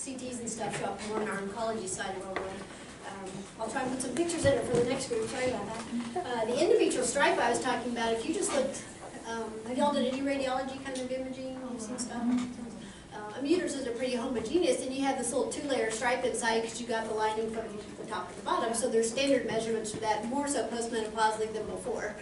CTs and stuff show up more on our oncology side of our world. I'll try and put some pictures in it for the next group, sorry about that. The endometrial stripe I was talking about, if you just looked, have y'all done any radiology kind of imaging? You've seen stuff? Uteruses are pretty homogeneous, and you have this little two-layer stripe inside because you got the lining from the top to the bottom, so there's standard measurements for that, more so postmenopausally than before,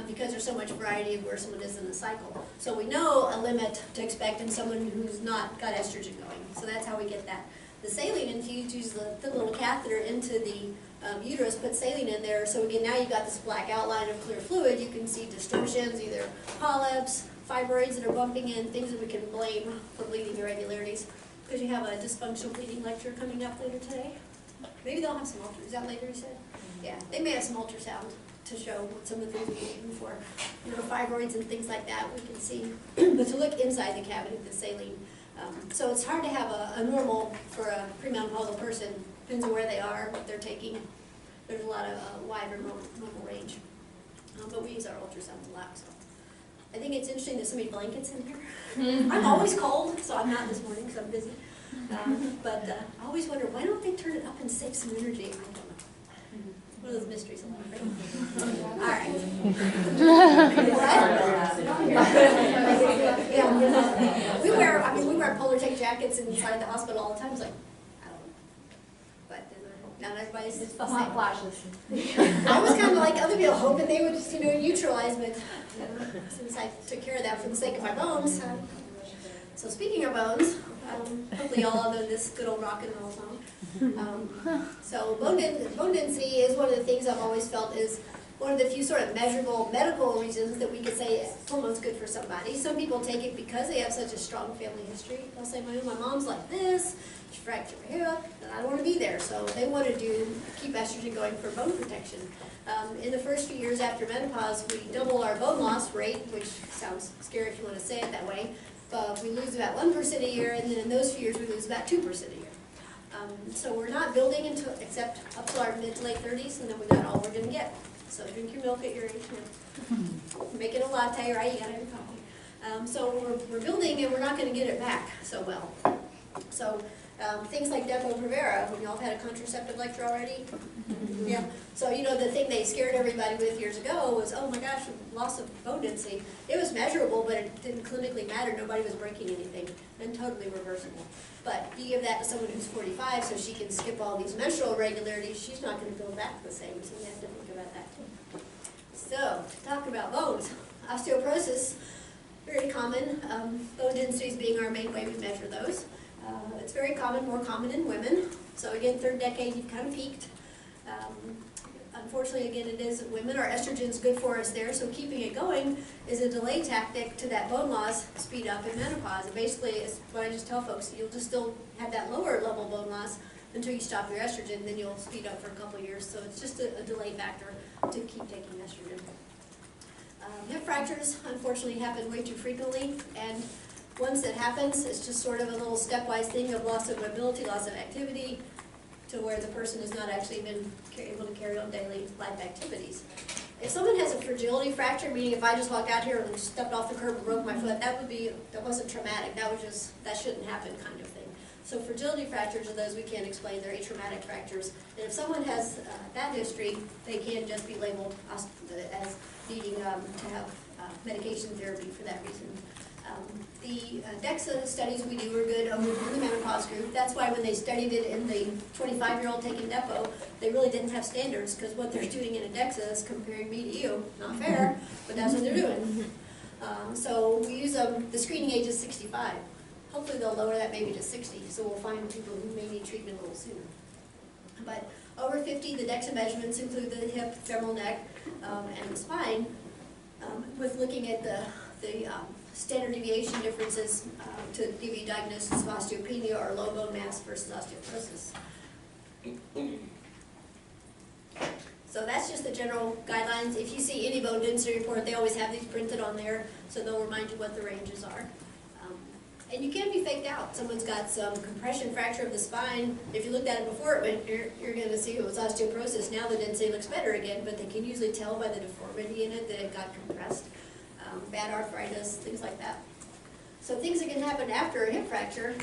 because there's so much variety of where someone is in the cycle. So we know a limit to expect in someone who's not got estrogen going, so that's how we get that. The saline infused uses the little catheter into the uterus, put saline in there, so again, now you've got this black outline of clear fluid. You can see distortions, either polyps, fibroids that are bumping in, things that we can blame for bleeding irregularities. Because you have a dysfunctional bleeding lecture coming up later today. Maybe they'll have some ultrasound. Is that later you said? Yeah, they may have some ultrasound to show some of the things we're looking for. You know, fibroids and things like that we can see. But to look inside the cavity of the saline. So it's hard to have a normal for a premenopausal person. Depends on where they are, what they're taking. There's a lot of wide or normal range. But we use our ultrasounds a lot. So I think it's interesting there's so many blankets in here. I'm always cold, so I'm not this morning because I'm busy. But I always wonder, why don't they turn it up and save some energy? I don't know. One of those mysteries of life. All right. Yeah. We wear polar tank jackets inside the hospital all the time. It's like, I don't know. But not everybody's the same. Hot flashes. I was kind of like other people, hoping they would just, neutralize, but since I took care of that for the sake of my bones. So speaking of bones, hopefully y'all all know this good old rock and roll song. So bone density is one of the things I've always felt is one of the few sort of measurable medical reasons that we could say hormone's good for somebody. Some people take it because they have such a strong family history. They'll say, my mom's like this, she fractured her hip, and I don't want to be there. So they want to keep estrogen going for bone protection. In the first few years after menopause, we double our bone loss rate, which sounds scary if you want to say it that way. But we lose about 1% a year, and then in those few years we lose about 2% a year. So we're not building except up to our mid to late 30s, and then we got all we're going to get. So drink your milk at your age. Making a latte, right? You got to have your coffee. So we're building, and we're not going to get it back so well. So things like Depo-Provera, when y'all had a contraceptive lecture already. Yeah. So the thing they scared everybody with years ago was, oh my gosh, loss of bone density. It was measurable, but it didn't clinically matter. Nobody was breaking anything, and totally reversible. But you give that to someone who's 45, so she can skip all these menstrual irregularities. She's not going to go back the same, so you have to think about that too. So talk about bones. Osteoporosis, very common. Bone densities being our main way we measure those. It's very common, more common in women. So again, third decade, you've kind of peaked. Unfortunately, again, it is women. Our estrogen's good for us there, so keeping it going is a delay tactic to that bone loss speed up in menopause. And basically, it's what I just tell folks, you'll just still have that lower level bone loss until you stop your estrogen, then you'll speed up for a couple of years. So it's just a delay factor to keep taking estrogen. Hip fractures, unfortunately, happen way too frequently, and once it happens, it's just sort of a little stepwise thing of loss of mobility, loss of activity, to where the person has not actually been able to carry on daily life activities. If someone has a fragility fracture, meaning if I just walked out here and stepped off the curb and broke my foot, that wasn't traumatic. That shouldn't happen kind of thing. So fragility fractures are those we can't explain. They're atraumatic fractures. And if someone has that history, they can just be labeled as needing to have medication therapy for that reason. The DEXA studies we do are good in the menopause group. That's why when they studied it in the 25-year-old taking Depo, they really didn't have standards, because what they're doing in a DEXA is comparing me to you. Not fair, but that's what they're doing. So we use the screening age is 65. Hopefully they'll lower that maybe to 60, so we'll find people who may need treatment a little sooner. But over 50, the DEXA measurements include the hip, femoral neck, and the spine, with looking at the standard deviation differences to give you a diagnosis of osteopenia or low bone mass versus osteoporosis. So that's just the general guidelines. If you see any bone density report, they always have these printed on there, so they'll remind you what the ranges are. And you can be faked out. Someone's got some compression fracture of the spine. If you looked at it before it went, you're going to see it was osteoporosis. Now the density looks better again, but they can usually tell by the deformity in it that it got compressed. Bad arthritis, things like that. So things that can happen after a hip fracture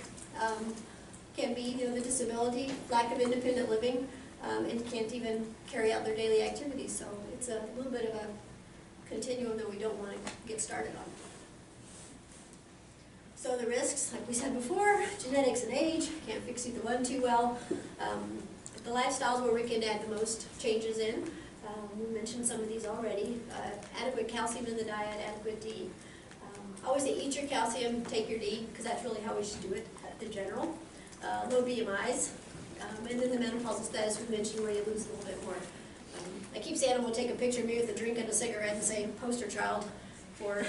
can be, the disability, lack of independent living, and can't even carry out their daily activities. So it's a little bit of a continuum that we don't want to get started on. So the risks, like we said before, genetics and age, can't fix either one too well. The lifestyles where we can add the most changes in. We mentioned some of these already. Adequate calcium in the diet, adequate D. I always say eat your calcium, take your D, because that's really how we should do it in general. Low BMIs, and then the menopausal status we mentioned where you lose a little bit more. I keep saying I'm going to take a picture of me with a drink and a cigarette and say poster child for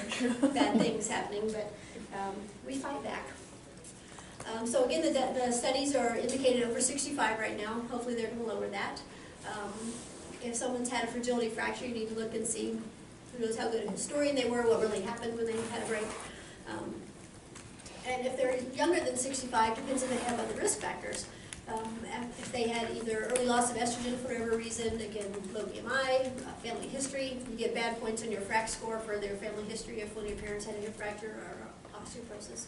bad things happening, but we fight back. So again, the studies are indicated over 65 right now. Hopefully they're going to lower that. If someone's had a fragility fracture, you need to look and see who knows how good a historian they were, what really happened when they had a break. And if they're younger than 65, depends if they have other risk factors. If they had either early loss of estrogen for whatever reason, again, low BMI, family history, you get bad points on your FRAX score for their family history if one of your parents had a hip fracture or osteoporosis.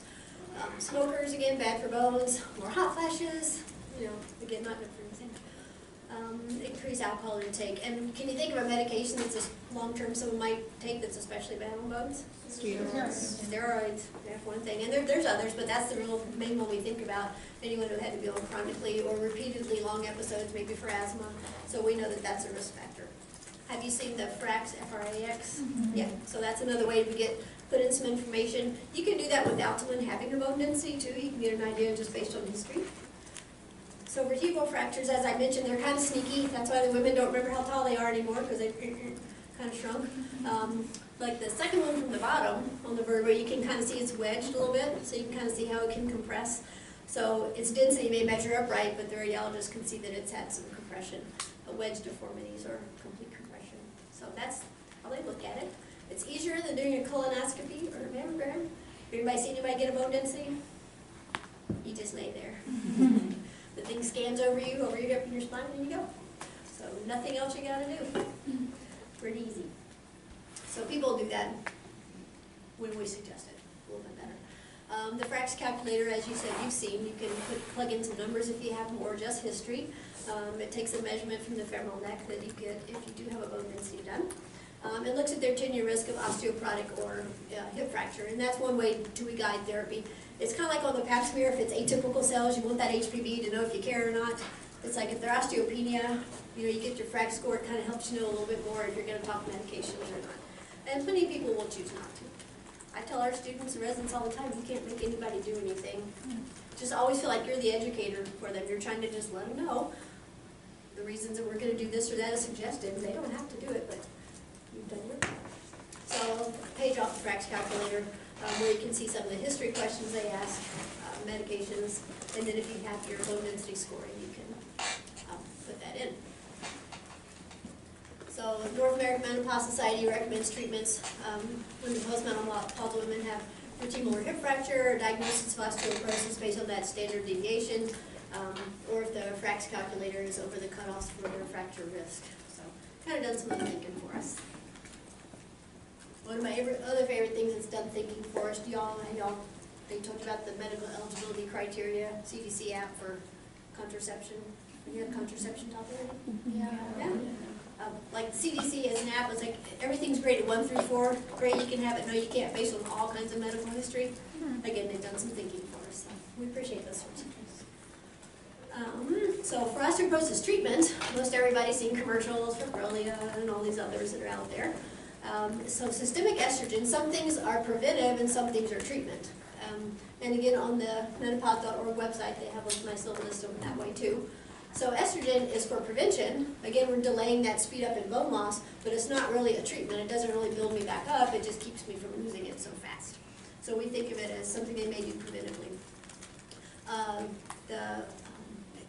Smokers, again, bad for bones, more hot flashes, again, not good for anything. Increase alcohol intake. And can you think of a medication that's just long-term someone might take that's especially bad on bones? Steroids. Steroids, that's one thing. And there's others, but that's the real main one we think about. Anyone who had to be on chronically or repeatedly long episodes, maybe for asthma. So we know that that's a risk factor. Have you seen the FRAX, F-R-A-X? Mm-hmm. Yeah, so that's another way to put in some information. You can do that without someone having a bone density too. You can get an idea just based on history. So vertebral fractures, as I mentioned, they're kind of sneaky. That's why the women don't remember how tall they are anymore, because they kind of shrunk. Like the second one from the bottom on the vertebra, you can kind of see it's wedged a little bit, so you can kind of see how it can compress. So its density may measure upright, but the radiologist can see that it's had some compression, wedge deformities or complete compression. So that's how they look at it. It's easier than doing a colonoscopy or a mammogram. Anybody seen anybody get a bone density? You just lay there. The thing scans over your hip and your spine, and you go. So nothing else you gotta do. Pretty easy. So people do that when we suggest it, a little bit better. The FRAX calculator, as you said, you've seen, you can plug in some numbers if you have more, just history. It takes a measurement from the femoral neck that you get if you do have a bone density done. It looks at their 10-year risk of osteoporotic or hip fracture, and that's one way to guide therapy. It's kind of like on the pap smear, if it's atypical cells, you want that HPV to know if you care or not. It's like if they're osteopenia, you get your FRAX score, it kind of helps you know a little bit more if you're going to talk medications or not. And plenty of people will choose not to. I tell our students and residents all the time, you can't make anybody do anything. Just always feel like you're the educator for them. You're trying to just let them know the reasons that we're going to do this or that is suggested. They don't have to do it, but you've done your part. So, page off the FRAX calculator, where you can see some of the history questions they ask, medications, and then if you have your bone density scoring, you can put that in. So, North American Menopause Society recommends treatments when the postmenopausal women have vertebral hip fracture or diagnosis of osteoporosis based on that standard deviation, or if the FRAX calculator is over the cutoffs for their fracture risk. So, kind of done some other thinking for us. One of my other favorite things that's done thinking for us, they talked about the medical eligibility criteria, CDC app for contraception. You have contraception top already? Yeah. Like CDC as an app, it's like everything's graded 1 through 4. Great, you can have it. No, you can't, based on all kinds of medical history. Again, they've done some thinking for us, so we appreciate those sorts of things. So for osteoporosis treatment, most everybody's seen commercials for Prolia and all these others that are out there. So systemic estrogen, some things are preventive and some things are treatment. And again, on the menopause.org website, they have a nice little list of them that way too. So estrogen is for prevention. Again, we're delaying that speed up in bone loss, but it's not really a treatment. It doesn't really build me back up. It just keeps me from losing it so fast. So we think of it as something they may do preventively. The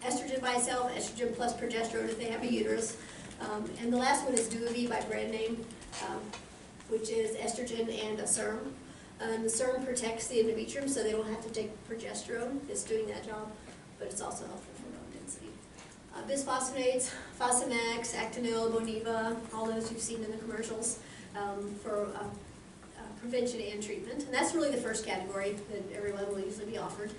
estrogen by itself, estrogen plus progesterone if they have a uterus. And the last one is Duovy by brand name, which is estrogen and a serum. The serum protects the endometrium so they don't have to take progesterone. It's doing that job, but it's also helpful for bone density. Bisphosphonates, Fosamax, Actonil, Boniva, all those you've seen in the commercials for prevention and treatment. And that's really the first category that everyone will usually be offered.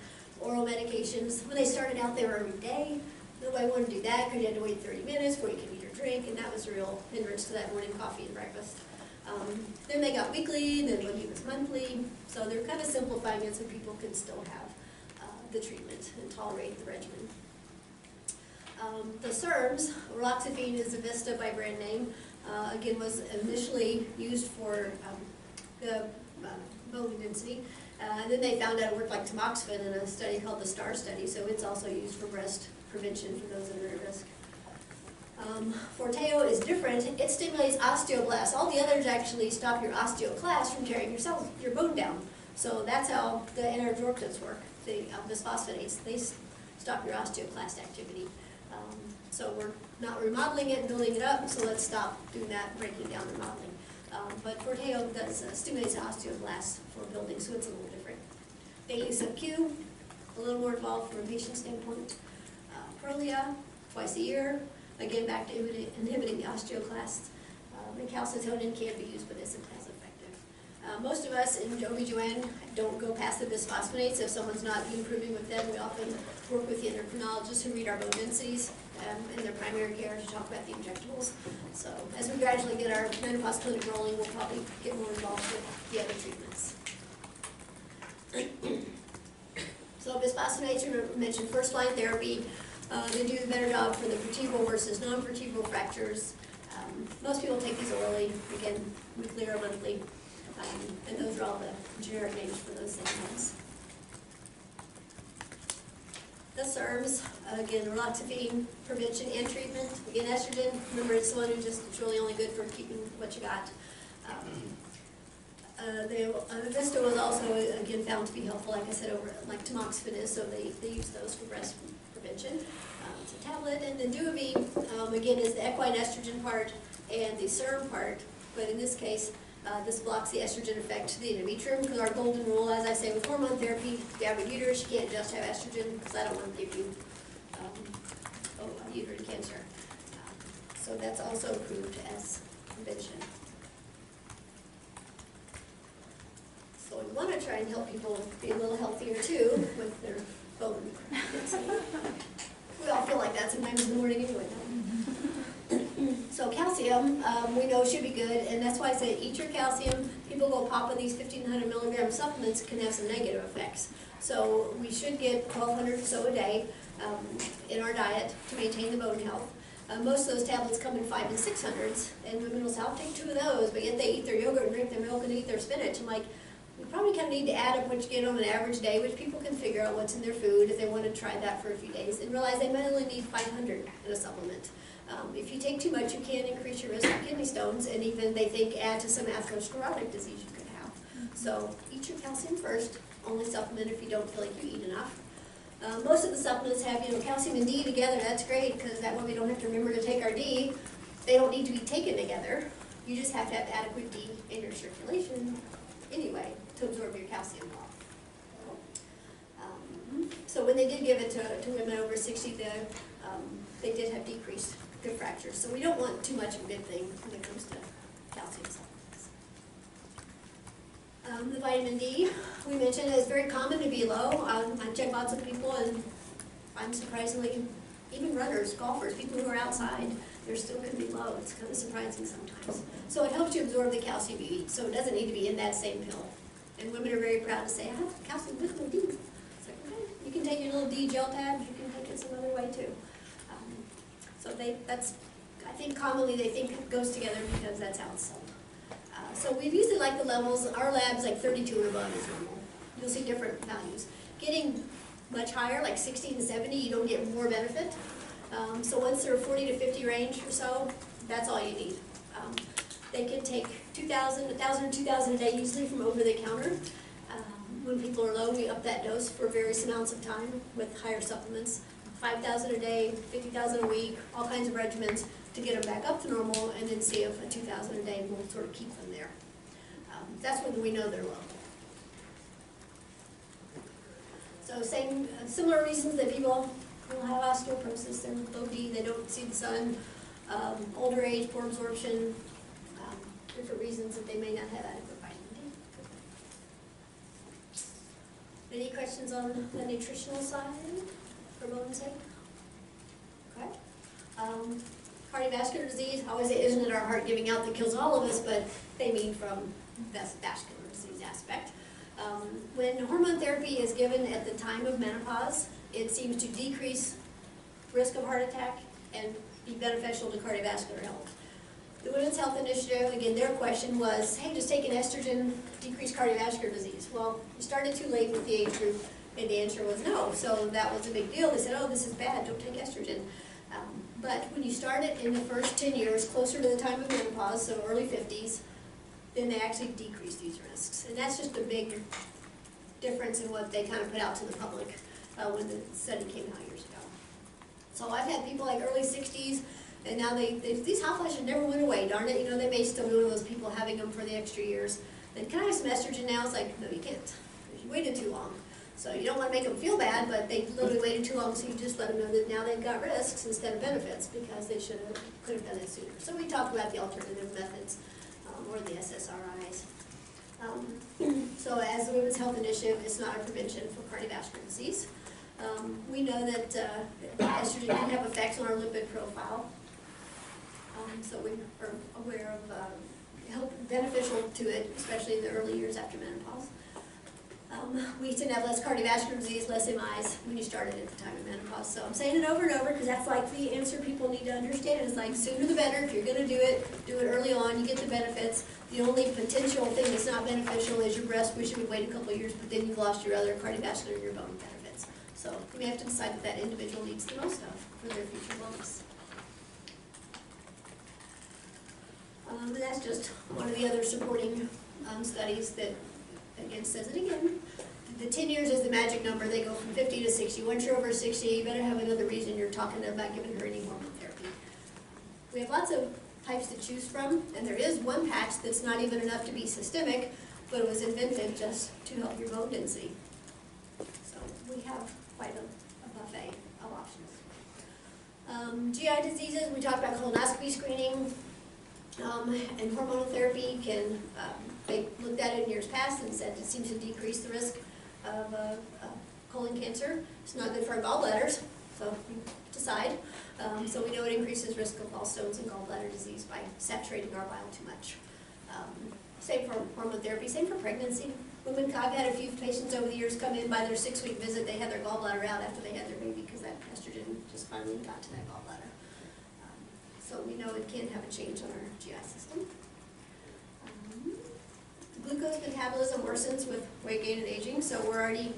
oral medications. When they started out, they were every day. Nobody wanted to do that because you had to wait 30 minutes before you could eat or drink, and that was a real hindrance to that morning coffee and breakfast. Then they got weekly, then it was monthly, so they're kind of simplifying it so people can still have the treatment and tolerate the regimen. The SERMs, raloxifene is a Vista by brand name, again was initially used for the bone density, and then they found out it worked like tamoxifen in a study called the STAR study, so it's also used for breast prevention for those that are at risk. Forteo is different. It stimulates osteoblasts. All the others actually stop your osteoclast from tearing your bone down. So that's how the anti-absorptives work. The bisphosphonates, they stop your osteoclast activity. So we're not remodeling it and building it up, so let's stop doing that, breaking down remodeling. But Forteo does stimulates the osteoblasts for building, so it's a little different. They use sub-Q, a little more involved from a patient standpoint. Prolia, twice a year. Again, back to inhibiting the osteoclasts. And calcitonin can be used, but isn't as effective. Most of us in OB/GYN don't go past the bisphosphonates. If someone's not improving with them, we often work with the endocrinologists who read our bone densities in their primary care to talk about the injectables. So as we gradually get our menopause clinic rolling, we'll probably get more involved with the other treatments. So bisphosphonates, we mentioned first-line therapy. They do a better job for the vertebral versus non-vertebral fractures. Most people take these orally, again, weekly or monthly, and those are all the generic names for those things. The SERMs, again, raloxifene, prevention and treatment. Again, estrogen, remember it's the one it's really only good for keeping what you got. Vista was also, again, found to be helpful, like I said, over like tamoxifen is, so they use those for breast prevention. It's a tablet, and then Duovine, again, is the equine estrogen part and the SERM part, but in this case, this blocks the estrogen effect to the endometrium, because our golden rule, as I say, with hormone therapy, if you have a uterus, you can't just have estrogen, because I don't want to give you uterine cancer. So that's also approved as prevention. So we want to try and help people be a little healthier too with their bone density. We all feel like that sometimes in the morning anyway. So calcium, we know should be good, and that's why I say eat your calcium. People go popping these 1,500 milligram supplements can have some negative effects. So we should get 1,200 or so a day in our diet to maintain the bone health. Most of those tablets come in 500 and 600s, and women will say, I'll take 2 of those, but yet they eat their yogurt and drink their milk and eat their spinach. I'm like, we probably kind of need to add up what you get on an average day, which people can figure out what's in their food if they want to try that for a few days, and realize they might only need 500 in a supplement. If you take too much, you can increase your risk of kidney stones, and even they think add to some atherosclerotic disease you could have. So eat your calcium first, only supplement if you don't feel like you eat enough. Most of the supplements have, calcium and D together. That's great, because that way we don't have to remember to take our D. They don't need to be taken together. You just have to have adequate D in your circulation anyway to absorb your calcium well. So when they did give it to women over 60, they did have decreased good fractures. So we don't want too much of a good thing when it comes to calcium supplements. The vitamin D, we mentioned, is very common to be low. I check lots of people, and I'm surprisingly, even runners, golfers, people who are outside, they're still going to be low. It's kind of surprising sometimes. So it helps you absorb the calcium you eat, so it doesn't need to be in that same pill. And women are very proud to say, I have calcium with my D. It's like, okay, you can take your little D gel tabs, you can take it some other way too. So I think commonly they think it goes together because that's how it's sold. So we've usually like the levels, our lab's like 32 and above is normal. You'll see different values. Getting much higher, like 60 and 70, you don't get more benefit. So once they're 40 to 50 range or so, that's all you need. They can take 2,000, 1,000 or 2,000 a day usually from over the counter. When people are low, we up that dose for various amounts of time with higher supplements. 5,000 a day, 50,000 a week, all kinds of regimens to get them back up to normal, and then see if a 2,000 a day will sort of keep them there. That's when we know they're low. So similar reasons that people will have osteoporosis. They're low D, they don't see the sun, older age, poor absorption, different reasons that they may not have adequate vitamin Any questions on the nutritional side for bone's sake? Okay. Cardiovascular disease, I always say, isn't it our heart giving out that kills all of us, but they mean from the vascular disease aspect. When hormone therapy is given at the time of menopause, it seems to decrease risk of heart attack and be beneficial to cardiovascular health. The Women's Health Initiative, again, their question was, hey, does taking estrogen decrease cardiovascular disease? Well, you started too late with the age group, and the answer was no. So that was a big deal. They said, oh, this is bad, don't take estrogen. But when you start it in the first 10 years, closer to the time of menopause, so early 50s, then they actually decrease these risks. And that's just a big difference in what they kind of put out to the public when the study came out years ago. So I've had people like early 60s, and now these hot flashes never went away, darn it. You know, they may still be one of those people having them for the extra years. Then can I have some estrogen now? It's like, no, you can't. You waited too long. So you don't want to make them feel bad, but they literally waited too long, so you just let them know that now they've got risks instead of benefits because they could have done it sooner. So we talk about the alternative methods or the SSRIs. So as the Women's Health Initiative, it's not a prevention for cardiovascular disease. We know that estrogen can have effects on our lipid profile. So we are aware of beneficial to it, especially in the early years after menopause. We tend to have less cardiovascular disease, less MIs when you started at the time of menopause. So I'm saying it over and over because that's like the answer people need to understand. It's like sooner the better. If you're going to do it early on, you get the benefits. The only potential thing that's not beneficial is your breast, which you would wait a couple of years, but then you've lost your other cardiovascular and your bone benefits. So we have to decide what that individual needs the most of for their future wellness. And that's just one of the other supporting studies that, again, says it again. The 10 years is the magic number. They go from 50 to 60. Once you're over 60, you better have another reason you're talking about giving her any hormone therapy. We have lots of types to choose from, and there is one patch that's not even enough to be systemic, but it was invented just to help your bone density. So we have quite a buffet of options. GI diseases, we talked about colonoscopy screening. And hormonal therapy can, they looked at it in years past and said it seems to decrease the risk of colon cancer. It's not good for our gallbladders, so you decide. So we know it increases risk of gallstones and gallbladder disease by saturating our bile too much. Same for hormone therapy, same for pregnancy. I've had a few patients over the years come in by their 6-week visit, they had their gallbladder out after they had their baby because that estrogen just finally got to that gallbladder. So we know it can have a change on our GI system. Glucose metabolism worsens with weight gain and aging, so we're already,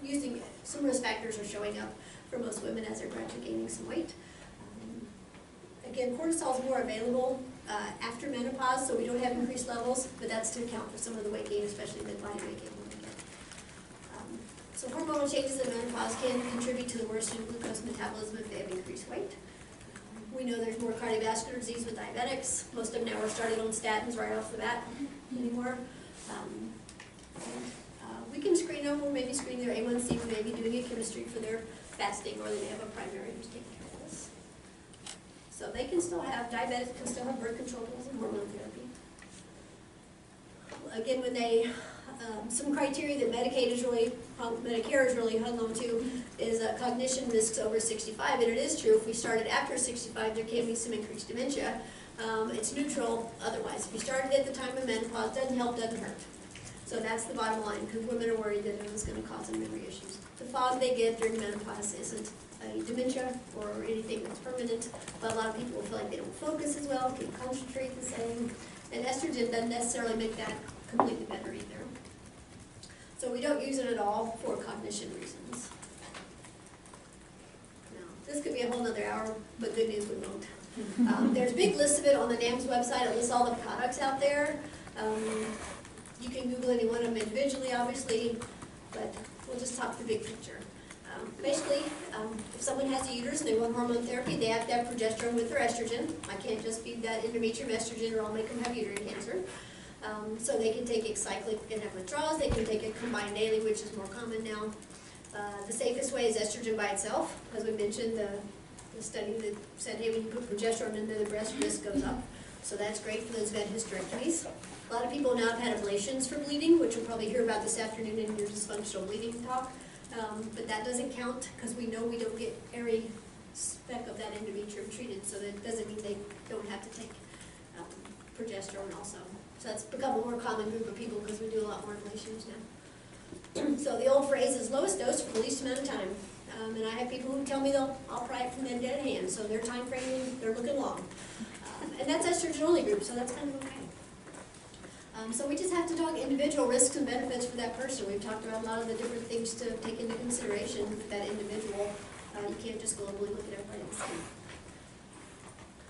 using some risk factors are showing up for most women as they're gradually gaining some weight. Again, cortisol is more available after menopause, so we don't have increased levels, but that's to account for some of the weight gain, especially mid-body weight gain when we get. So hormonal changes in menopause can contribute to the worsening glucose metabolism if they have increased weight. We know there's more cardiovascular disease with diabetics. Most of them now are started on statins right off the bat anymore. We can screen them, or maybe screen their A1C, we may be doing a chemistry for their fasting, or they may have a primary who's taking care of this. So they can still have, diabetics can still have birth control pills and hormone therapy. Again, when they, some criteria that Medicare is really hung on to is cognition risks over 65, and it is true. If we started after 65, there can be some increased dementia. It's neutral otherwise. If you started at the time of menopause, doesn't help, doesn't hurt. So that's the bottom line, because women are worried that it was going to cause them memory issues. The fog they get during menopause isn't a dementia or anything that's permanent, but a lot of people will feel like they don't focus as well, can't concentrate the same, and estrogen doesn't necessarily make that completely better either. So we don't use it at all for cognition reasons. Now, this could be a whole other hour, but good news, we won't. There's a big list of it on the NAMS website. It lists all the products out there. You can Google any one of them individually, obviously, but we'll just talk the big picture. Basically, if someone has a uterus and they want hormone therapy, they have to have progesterone with their estrogen. I can't just feed that endometrium estrogen or I'll make them have uterine cancer. So they can take it cyclic and have withdrawals. They can take it combined daily, which is more common now. The safest way is estrogen by itself. As we mentioned, the study that said, hey, when you put progesterone into the breast, risk goes up. So that's great for those who had hysterectomies. A lot of people now have had ablations for bleeding, which we'll probably hear about this afternoon in your dysfunctional bleeding talk. But that doesn't count because we know we don't get every speck of that endometrium treated, so that doesn't mean they don't have to take progesterone also. So that's become a more common group of people because we do a lot more ablations now. So the old phrase is lowest dose for the least amount of time. And I have people who tell me I'll pry it from them dead hand, so their time frame, they're looking long. And that's estrogen only group, so that's kind of okay. So we just have to talk individual risks and benefits for that person. We've talked about a lot of the different things to take into consideration for that individual. You can't just globally look at everybody the same.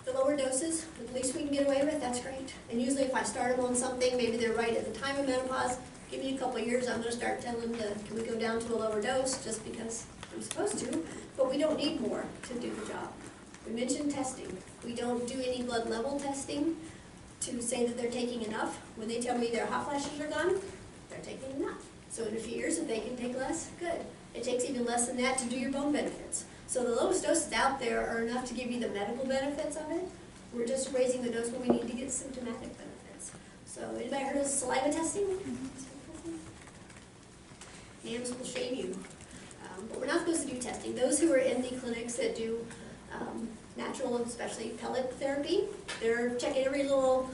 The lower doses, the least we can get away with, that's great. And usually if I start them on something, maybe they're right at the time of menopause, give me a couple of years, I'm going to start telling them, can we go down to a lower dose just because I'm supposed to, but we don't need more to do the job. We mentioned testing. We don't do any blood level testing to say that they're taking enough. When they tell me their hot flashes are gone, they're taking enough. So in a few years, if they can take less, good. It takes even less than that to do your bone benefits. So the lowest doses out there are enough to give you the medical benefits of it. We're just raising the dose when we need to get symptomatic benefits. So anybody heard of saliva testing? NAMS will shame you. But we're not supposed to do testing. Those who are in the clinics that do natural, especially pellet therapy, they're checking every little,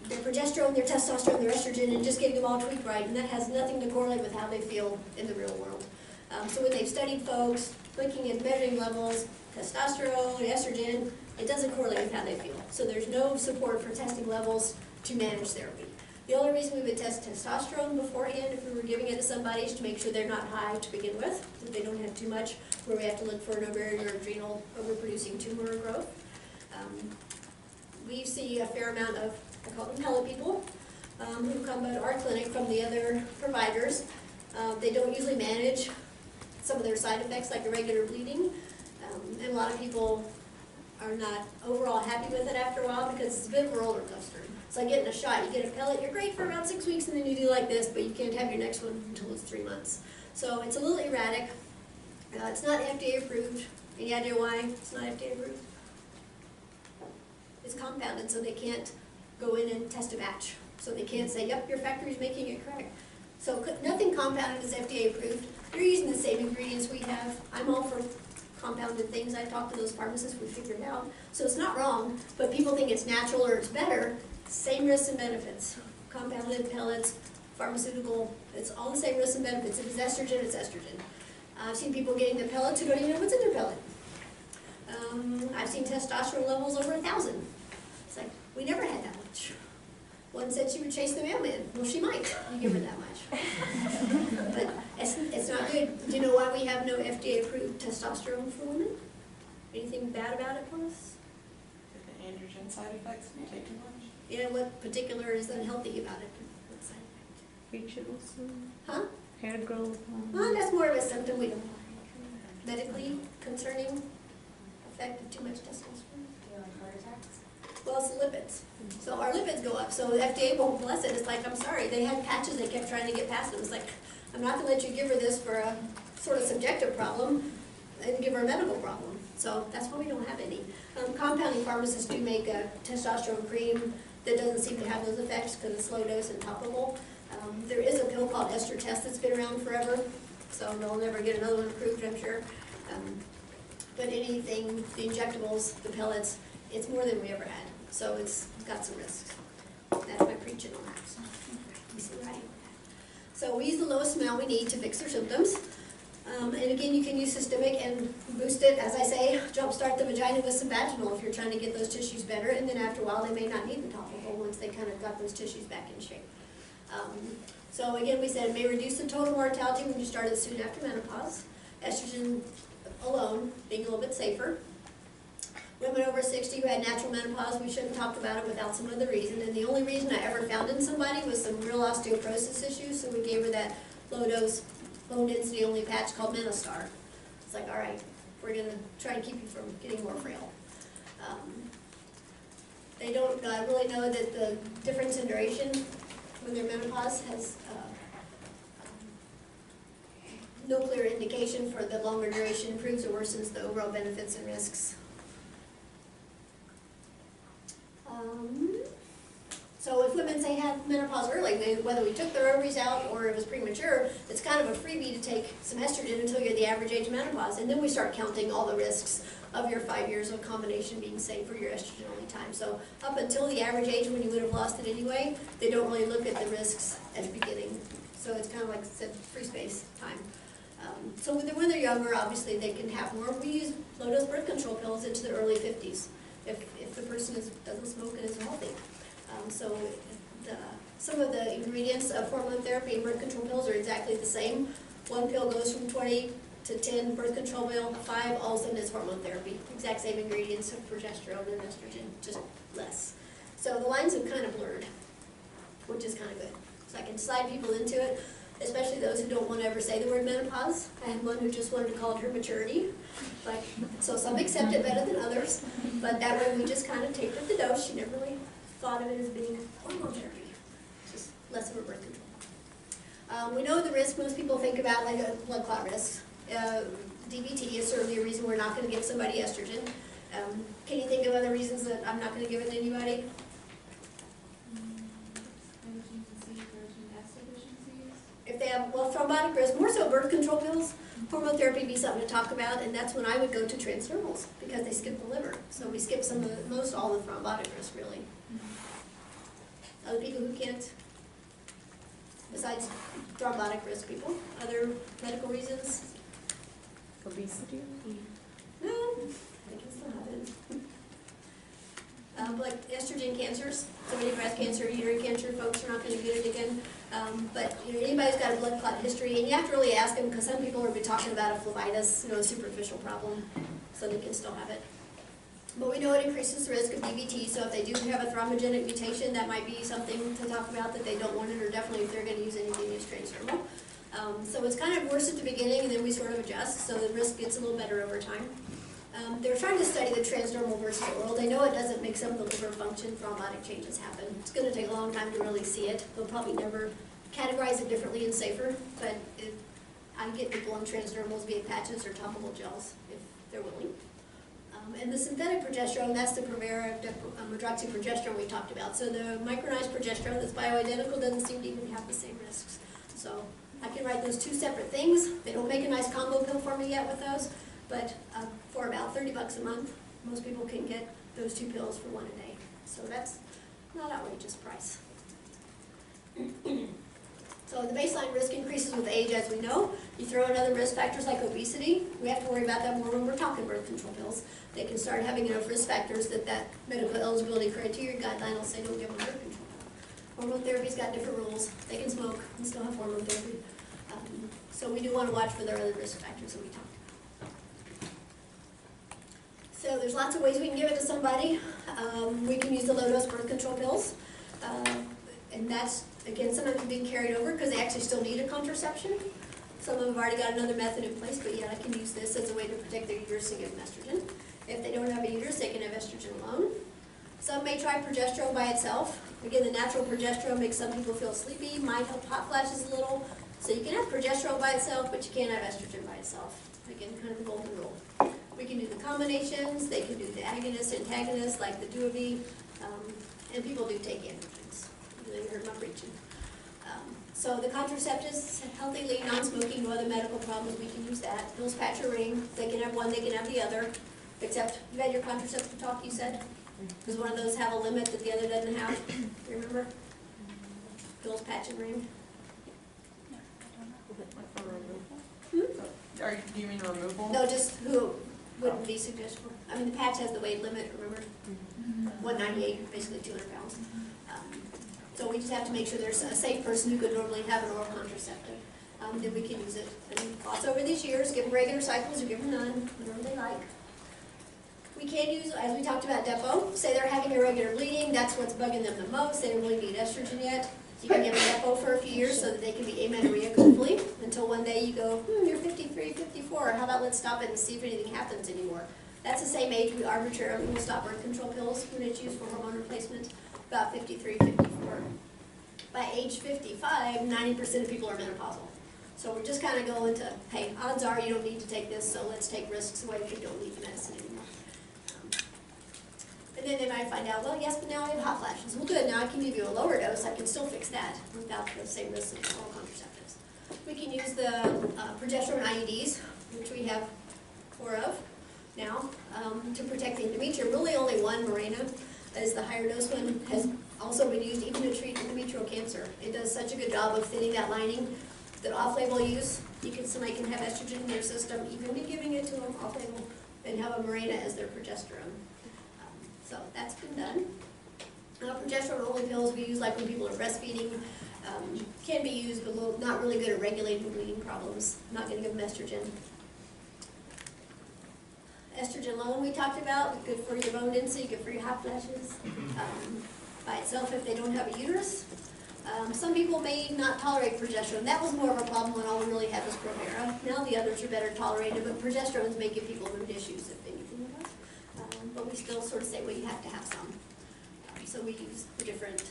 their progesterone, their testosterone, their estrogen, and just getting them all tweaked right, and that has nothing to correlate with how they feel in the real world. So when they've studied folks, looking at measuring levels, testosterone, estrogen, it doesn't correlate with how they feel. So there's no support for testing levels to manage therapy. The only reason we would test testosterone beforehand if we were giving it to somebody is to make sure they're not high to begin with, that they don't have too much, where we have to look for an ovarian or adrenal overproducing tumor growth. We see a fair amount of, I call them pellet people, who come to our clinic from the other providers. They don't usually manage some of their side effects like irregular bleeding, and a lot of people are not overall happy with it after a while because it's a bit of a roller coaster. It's like getting a shot. You get a pellet, you're great for about 6 weeks, and then you do like this, but you can't have your next one until it's 3 months. So it's a little erratic. It's not FDA approved. Any idea why it's not FDA approved? It's compounded, so they can't go in and test a batch. So they can't say, yep, your factory's making it correct. So nothing compounded is FDA approved. They're using the same ingredients we have. I'm all for compounded things. I talked to those pharmacists, we figured it out. So it's not wrong, but people think it's natural or it's better. Same risks and benefits. Compounded pellets, pharmaceutical, it's all the same risks and benefits. If it's estrogen, it's estrogen. I've seen people getting the pellets who don't even know what's in their pellet. I've seen testosterone levels over 1,000. It's like, we never had that much. One said she would chase the mailman. Well, she might. You give her that much. But it's not good. Do you know why we have no FDA-approved testosterone for women? Anything bad about it for us? The androgen side effects when you take too much? Yeah, what particular is unhealthy about it? What side effect? Features, Huh? hair growth. Well, that's more of a symptom we don't like. Medically concerning effect of too much testosterone. Do you like heart attacks? Well, it's the lipids. So our lipids go up, so the FDA won't bless it. It's like, I'm sorry, they had patches they kept trying to get past them. It's like, I'm not going to let you give her this for a sort of subjective problem and give her a medical problem. So that's why we don't have any. Compounding pharmacists do make a testosterone cream that doesn't seem to have those effects because it's low dose and topical. There is a pill called Estradiol that's been around forever, so they'll never get another one approved, I'm sure. But anything, the injectables, the pellets, it's more than we ever had. So it's got some risks. That's my preaching on that. So, you see where I am with that. So we use the lowest amount we need to fix their symptoms. And again, you can use systemic and boost it, as I say, jumpstart the vagina with some vaginal if you're trying to get those tissues better. And then after a while, they may not need the topical once they kind of got those tissues back in shape. So again, we said it may reduce the total mortality when you start it soon after menopause. Estrogen alone being a little bit safer. Women over 60 who had natural menopause, we shouldn't talk about it without some other reason. And the only reason I ever found in somebody was some real osteoporosis issues, so we gave her that low-dose, low-density only patch called Menostar. It's like, all right, we're going to try and keep you from getting more frail. They don't really know that the difference in duration when their menopause has no clear indication for the longer duration improves or worsens the overall benefits and risks. So if women say have menopause early, whether we took their ovaries out or it was premature, it's kind of a freebie to take some estrogen until you're the average age of menopause. And then we start counting all the risks of your 5 years of combination being safe for your estrogen only time. So up until the average age when you would have lost it anyway, they don't really look at the risks at the beginning. So it's kind of like said, free space time. So when they're younger, obviously they can have more. We use low-dose birth control pills into the early 50s if the person doesn't smoke and is healthy. So some of the ingredients of hormone therapy and birth control pills are exactly the same. One pill goes from 20 to 10 birth control pill, 5 all of a sudden is hormone therapy. Exact same ingredients of progesterone and estrogen, just less. So the lines have kind of blurred, which is kind of good. So I can slide people into it, especially those who don't want to ever say the word menopause. I had one who just wanted to call it her maturity. So some accept it better than others, but that way we just kind of tapered the dose. She never really thought of it as being hormone therapy, just less of a birth control. We know the risk most people think about, like a blood clot risk. DVT is certainly a reason we're not going to give somebody estrogen. Can you think of other reasons that I'm not going to give it to anybody? If they have, well, thrombotic risk, more so birth control pills, hormone therapy would be something to talk about, and that's when I would go to transdermals, because they skip the liver. So we skip most all the thrombotic risk, really. Other people who can't, besides thrombotic risk people, other medical reasons? Obesity? No, I can still have it. Like estrogen cancers, so many breast cancer, uterine cancer, folks are not going to get it again. But anybody who's got a blood clot history, and you have to really ask them, because some people will be talking about a phlebitis, a superficial problem, so they can still have it. But we know it increases the risk of DVT, so if they do have a thrombogenic mutation, that might be something to talk about that they don't want it, or definitely if they're going to use anything, use transdermal. So it's kind of worse at the beginning, and then we sort of adjust, so the risk gets a little better over time. They're trying to study the transdermal versus the oral. They know it doesn't make some of the liver function thrombotic changes happen. It's going to take a long time to really see it. They'll probably never categorize it differently and safer, but I get people on transdermals via patches or topical gels if they're willing. And the synthetic progesterone, that's the Provera hydroxyprogesterone we talked about. So the micronized progesterone that's bioidentical doesn't seem to even have the same risks. So I can write those two separate things. They don't make a nice combo pill for me yet with those, but for about $30 a month, most people can get those two pills for one a day. So that's not outrageous price. So the baseline risk increases with age, as we know. You throw in other risk factors like obesity. We have to worry about that more when we're talking birth control pills. They can start having enough risk factors that medical eligibility criteria guideline will say don't give them birth control pill. Hormone therapy's got different rules. They can smoke and still have hormone therapy. So we do want to watch for their other risk factors that we talked about. So there's lots of ways we can give it to somebody. We can use the low-dose birth control pills. And that's, again, some of them being carried over because they actually still need a contraception. Some of them have already got another method in place, but yeah, I can use this as a way to protect their uterus and give them estrogen. If they don't have a uterus, they can have estrogen alone. Some may try progesterone by itself. Again, the natural progesterone makes some people feel sleepy, might help hot flashes a little. So you can have progesterone by itself, but you can't have estrogen by itself. Again, kind of the golden rule. We can do the combinations, they can do the agonist, antagonist, like the Duobi, and people do take androgens. You heard my preaching. So the contraceptives, healthy, lean, non-smoking, no other medical problems, we can use that. Pills, patch, or ring, they can have one, they can have the other. Except, you had your contraceptive talk, you said? Does one of those have a limit that the other doesn't have? Remember? Pills, patch, and ring. Like for removal? Do you mean removal? No, just who wouldn't be suggestible. I mean, the patch has the weight limit, remember? 198, basically 200 pounds. So we just have to make sure there's a safe person who could normally have an oral contraceptive. Then we can use it. And lots over these years, give them regular cycles or give them none, whatever they like. We can use, as we talked about Depo, say they're having irregular bleeding, that's what's bugging them the most, they don't really need estrogen yet. You can give them Depo for a few years so that they can be amenorrheic, hopefully, until one day you go, you're 53, 54, how about let's stop it and see if anything happens anymore. That's the same age we arbitrarily will stop birth control pills when it's used for hormone replacement, about 53, 54. By age 55, 90% of people are menopausal. So we're just kind of going to, hey, odds are you don't need to take this, so let's take risks away if you don't need the medicine anymore. And then they might find out, well, yes, but now I have hot flashes. Well, good, now I can give you a lower dose. I can still fix that without the same risk of oral contraceptives. We can use the progesterone IUDs, which we have 4 of now, to protect the endometrium. Really only one, Mirena, is the higher dose one, has also been used even to treat endometrial cancer. It does such a good job of thinning that lining. The off-label use, somebody can have estrogen in their system, even be giving it to them off-label, and have a Mirena as their progesterone. So that's been done. Progesterone-only pills we use like when people are breastfeeding. Can be used, but not really good at regulating bleeding problems. Not going to give them estrogen. Estrogen alone we talked about, good for your bone density, good for your hot flashes. By itself, if they don't have a uterus. Some people may not tolerate progesterone. That was more of a problem when all we really had was Provera. Now the others are better tolerated, but progesterones may give people mood issues if anything does. But we still sort of say, well, you have to have some. So we use different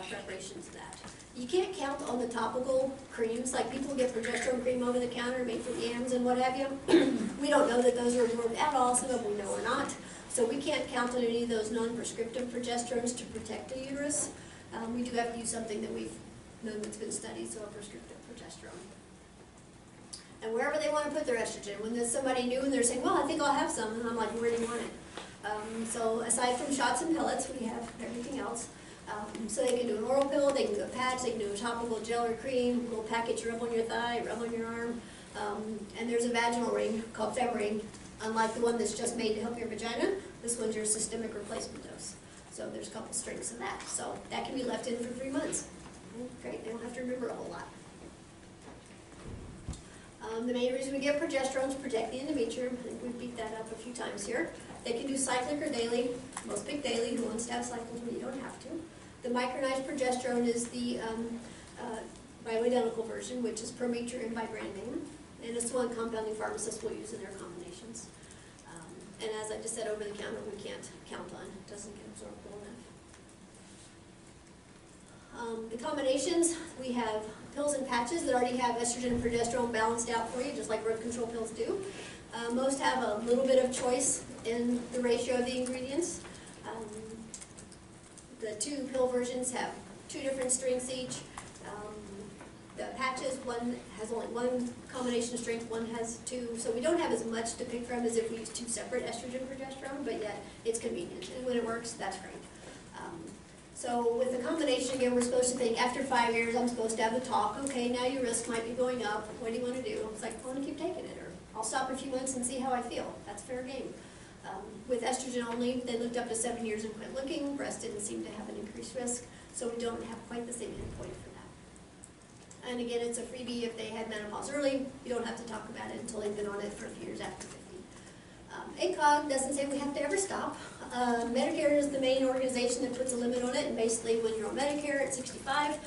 preparations of that. You can't count on the topical creams, like people get progesterone cream over the counter made from yams and what have you. We don't know that those are absorbed at all, some of them we know are not. So we can't count on any of those non-prescriptive progesterones to protect the uterus. We do have to use something that we've known that's been studied, so a prescriptive progesterone. And wherever they want to put their estrogen, when there's somebody new and they're saying, well, I think I'll have some, and I'm like, where do you want it? So aside from shots and pellets, we have everything else. So they can do an oral pill, they can do a patch, they can do a topical gel or cream, a little package, rub on your thigh, rub on your arm. And there's a vaginal ring called Femring. Unlike the one that's just made to help your vagina, this one's your systemic replacement dose. So there's a couple strengths in that. So that can be left in for 3 months. Great, they don't have to remember a whole lot. The main reason we get progesterone is to protect the endometrium. I think we've beat that up a few times here. They can do cyclic or daily. Most pick daily. Who wants to have cycles when you don't have to? The micronized progesterone is the bioidentical version, which is per meter and by brand name. And it's the one compounding pharmacists will use in their combinations. And as I just said, over the counter we can't count on. It doesn't get absorbed well enough. The combinations, we have pills and patches that already have estrogen and progesterone balanced out for you, just like birth control pills do. Most have a little bit of choice in the ratio of the ingredients. The 2 pill versions have 2 different strengths each. The patches, one has only 1 combination strength, one has 2. So we don't have as much to pick from as if we use 2 separate estrogen progesterone, but yet it's convenient. And when it works, that's great. So with the combination, again, we're supposed to think after 5 years, I'm supposed to have the talk. Okay, now your risk might be going up. What do you want to do? It's like, I want to keep taking it, or I'll stop in a few months and see how I feel. That's fair game. With estrogen only, they looked up to 7 years and quit looking. Breast didn't seem to have an increased risk, so we don't have quite the same endpoint for that. And again, it's a freebie if they had menopause early. You don't have to talk about it until they've been on it for a few years after 50. ACOG doesn't say we have to ever stop. Medicare is the main organization that puts a limit on it, and basically when you're on Medicare at 65,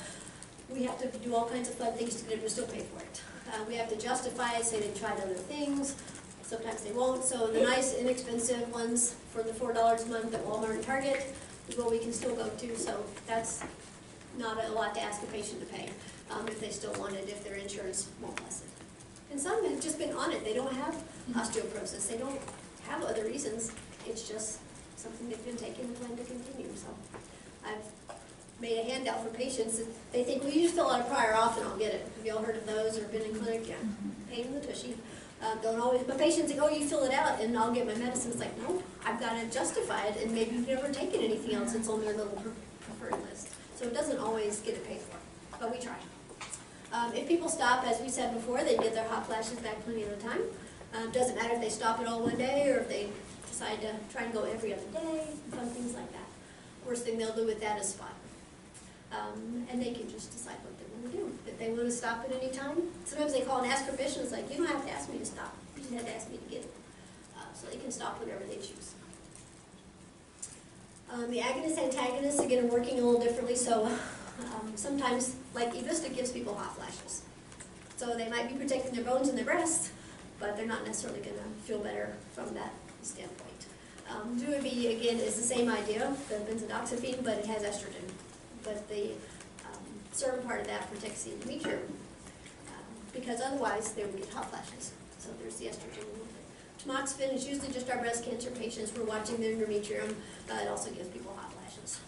we have to do all kinds of fun things to get them to still pay for it. We have to justify it, say they tried other things. Sometimes they won't. So the nice, inexpensive ones for the $4 a month at Walmart and Target is what we can still go to. So that's not a lot to ask a patient to pay if they still want it, if their insurance won't bless it. And some have just been on it. They don't have osteoporosis. They don't have other reasons. It's just something they've been taking and plan to continue. So I've made a handout for patients. They think, well, you just fill out a prior auth and I'll get it. Have you all heard of those or been in clinic? Yeah. Pain in the tushy. Don't always, but patients think, oh, you fill it out and I'll get my medicine. It's like, no, I've got to justify it, and maybe you've never taken anything else that's on their little preferred list. So it doesn't always get it paid for, but we try. If people stop, as we said before, they get their hot flashes back plenty of the time. Doesn't matter if they stop it all one day or if they decide to try and go every other day, fun things like that. Worst thing they'll do with that is spot. And they can just decide what they want to do. If they want to stop at any time, sometimes they call and ask permission. It's like, you don't have to ask me to stop. You just have to ask me to get it. So they can stop whenever they choose. The agonist-antagonists, again, are working a little differently. So sometimes, like Evista gives people hot flashes. So they might be protecting their bones and their breasts, but they're not necessarily going to feel better from that standpoint. Duobi, again, is the same idea, the benzodoxifene, but it has estrogen. But the certain part of that protects the endometrium, because otherwise they would get hot flashes. So there's the estrogen to Tamoxifen is usually just our breast cancer patients. We're watching their endometrium. It also gives people hot flashes.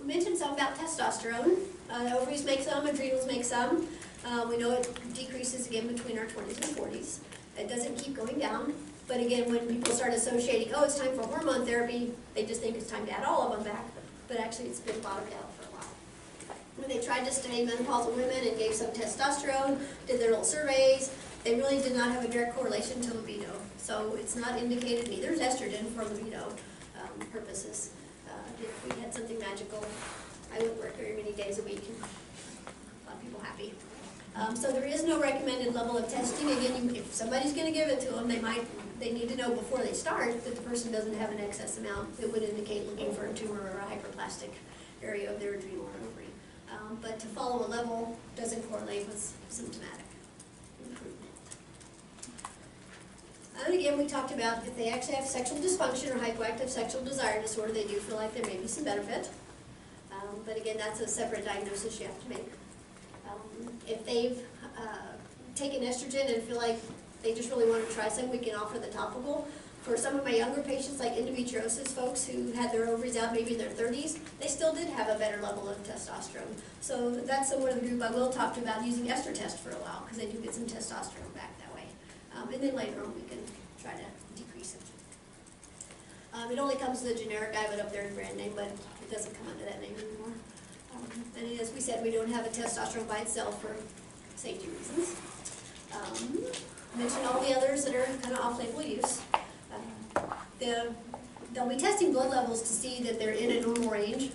We mentioned some about testosterone. Ovaries make some, adrenals make some. We know it decreases again between our 20s and 40s. It doesn't keep going down. But again, when people start associating, oh, it's time for hormone therapy, they just think it's time to add all of them back. But actually, it's been bottomed out for a while. When they tried to study menopausal women and gave some testosterone, did their little surveys, they really did not have a direct correlation to libido. So it's not indicated, neither is estrogen for libido purposes. If we had something magical, I wouldn't work very many days a week and a lot of people happy. So there is no recommended level of testing. Again, if somebody's going to give it to them, they need to know before they start that the person doesn't have an excess amount that would indicate looking for a tumor or a hyperplastic area of their adrenal or ovary. But to follow a level doesn't correlate with symptomatic improvement. And again, we talked about if they actually have sexual dysfunction or hypoactive sexual desire disorder, they do feel like there may be some benefit. But again, that's a separate diagnosis you have to make. If they've taken estrogen and feel like they just really want to try something, we can offer the topical. For some of my younger patients, like endometriosis folks who had their ovaries out maybe in their 30s, they still did have a better level of testosterone. So that's someone in the group I will talk to about using Estrotest for a while, because they do get some testosterone back that way. And then later on we can try to decrease it. It only comes to the generic, I have it up there in brand name, but it doesn't come under that name anymore. And as we said, we don't have a testosterone by itself for safety reasons. Mention all the others that are kind of off-label use. They'll be testing blood levels to see that they're in a normal range,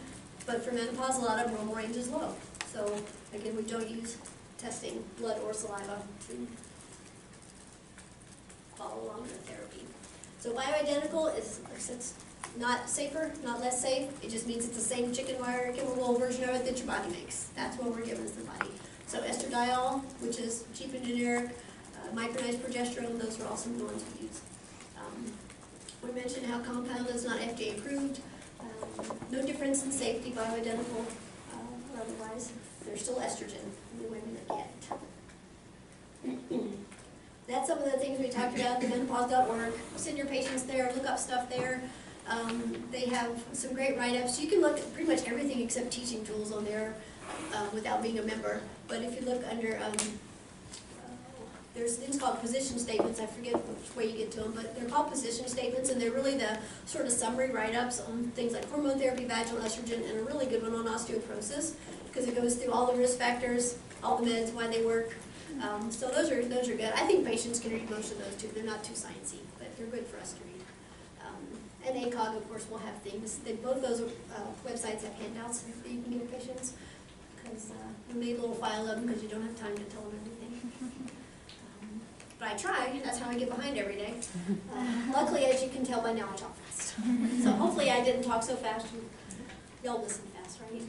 but for menopause, a lot of normal range is low. So again, we don't use testing blood or saliva to follow along with therapy. So bioidentical is it's not safer, not less safe. It just means it's the same chicken wire chemical version of it that your body makes. That's what we're giving to the body. So Estradiol, which is cheap and generic, Micronized Progesterone, those are all some of the ones we use. We mentioned how compound is not FDA approved. No difference in safety, bioidentical or otherwise. There's still estrogen in the women that get it. That's some of the things we talked about, the menopause.org. Send your patients there, look up stuff there. They have some great write-ups. You can look at pretty much everything except teaching tools on there without being a member. But if you look under, there's things called position statements. I forget which way you get to them, but they're called position statements, and they're really the sort of summary write-ups on things like hormone therapy, vaginal estrogen, and a really good one on osteoporosis, because it goes through all the risk factors, all the meds, why they work. So those are good. I think patients can read most of those too. They're not too sciencey, but they're good for us to read. And ACOG, of course, will have things. Both those websites have handouts that you can give patients, because we made a little file of them because you don't have time to tell them everything. But I try. That's how I get behind every day. Luckily, as you can tell by now, I talk fast. So hopefully I didn't talk so fast. Y'all listen fast, right?